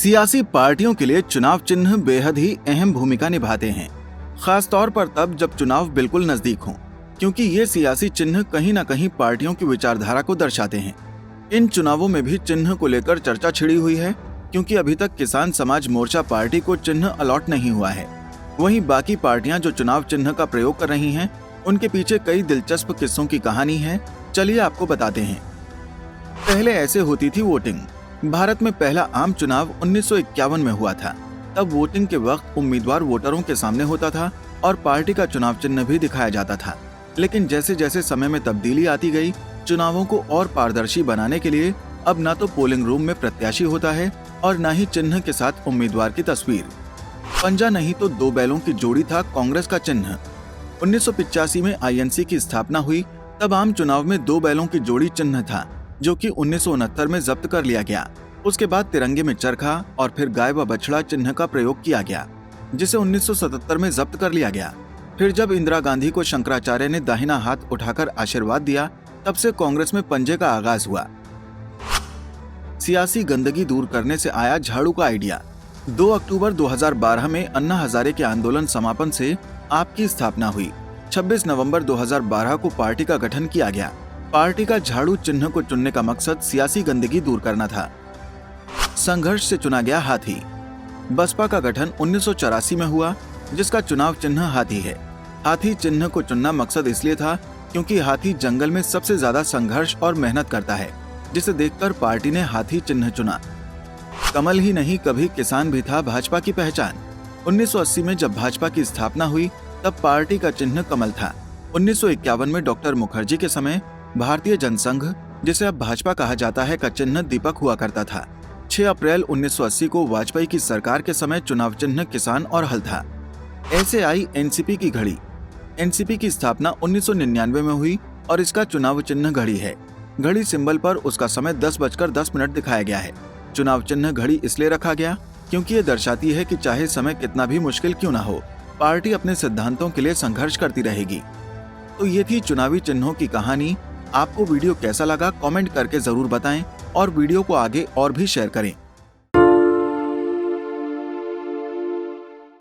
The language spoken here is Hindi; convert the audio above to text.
सियासी पार्टियों के लिए चुनाव चिन्ह बेहद ही अहम भूमिका निभाते हैं, खास तौर पर तब जब चुनाव बिल्कुल नजदीक हों, क्योंकि ये सियासी चिन्ह कहीं न कहीं पार्टियों की विचारधारा को दर्शाते हैं। इन चुनावों में भी चिन्ह को लेकर चर्चा छिड़ी हुई है, क्योंकि अभी तक किसान समाज मोर्चा पार्टी को चिन्ह अलॉट नहीं हुआ है। वहीं बाकी पार्टियां जो चुनाव चिन्ह का प्रयोग कर रही हैं, उनके पीछे कई दिलचस्प किस्सों की कहानी है। चलिए आपको बताते हैं। पहले ऐसे होती थी वोटिंग। भारत में पहला आम चुनाव 1951 में हुआ था। तब वोटिंग के वक्त उम्मीदवार वोटरों के सामने होता था और पार्टी का चुनाव चिन्ह भी दिखाया जाता था। लेकिन जैसे जैसे समय में तब्दीली आती गई, चुनावों को और पारदर्शी बनाने के लिए अब न तो पोलिंग रूम में प्रत्याशी होता है और न ही चिन्ह के साथ उम्मीदवार की तस्वीर। पंजा नहीं तो दो बैलों की जोड़ी था कांग्रेस का चिन्ह। 1985 में आईएनसी की स्थापना हुई, तब आम चुनाव में दो बैलों की जोड़ी चिन्ह था, जो कि 1969 में जब्त कर लिया गया। उसके बाद तिरंगे में चरखा और फिर गाय व बछड़ा चिन्ह का प्रयोग किया गया, जिसे 1977 में जब्त कर लिया गया। फिर जब इंदिरा गांधी को शंकराचार्य ने दाहिना हाथ उठाकर आशीर्वाद दिया, तब से कांग्रेस में पंजे का आगाज हुआ। सियासी गंदगी दूर करने से आया झाड़ू का आइडिया। 2 अक्टूबर 2012 में अन्ना हजारे के आंदोलन समापन से आप की स्थापना हुई। 26 नवंबर 2012 को पार्टी का गठन किया गया। पार्टी का झाड़ू चिन्ह को चुनने का मकसद सियासी गंदगी दूर करना था। संघर्ष से चुना गया हाथी। बसपा का गठन 1984 में हुआ, जिसका चुनाव चिन्ह हाथी है। हाथी चिन्ह को चुनना मकसद इसलिए था क्योंकि हाथी जंगल में सबसे ज्यादा संघर्ष और मेहनत करता है, जिसे देखकर पार्टी ने हाथी चिन्ह चुना। कमल ही नहीं, कभी किसान भी था भाजपा की पहचान। 1980 में जब भाजपा की स्थापना हुई, तब पार्टी का चिन्ह कमल था। 1951 में डॉक्टर मुखर्जी के समय भारतीय जनसंघ, जिसे अब भाजपा कहा जाता है, का चिन्ह दीपक हुआ करता था। 6 अप्रैल 1980 को वाजपेयी की सरकार के समय चुनाव चिन्ह किसान और हल था। ऐसे आई एनसीपी की घड़ी। एनसीपी की स्थापना 1999 में हुई और इसका चुनाव चिन्ह घड़ी है। घड़ी सिंबल पर उसका समय 10:10 दिखाया गया है। चुनाव चिन्ह घड़ी इसलिए रखा गया क्योंकि ये दर्शाती है कि चाहे समय कितना भी मुश्किल क्यों ना हो, पार्टी अपने सिद्धांतों के लिए संघर्ष करती रहेगी। तो ये थी चुनावी चिन्हों की कहानी। आपको वीडियो कैसा लगा कमेंट करके जरूर बताएं और वीडियो को आगे और भी शेयर करें।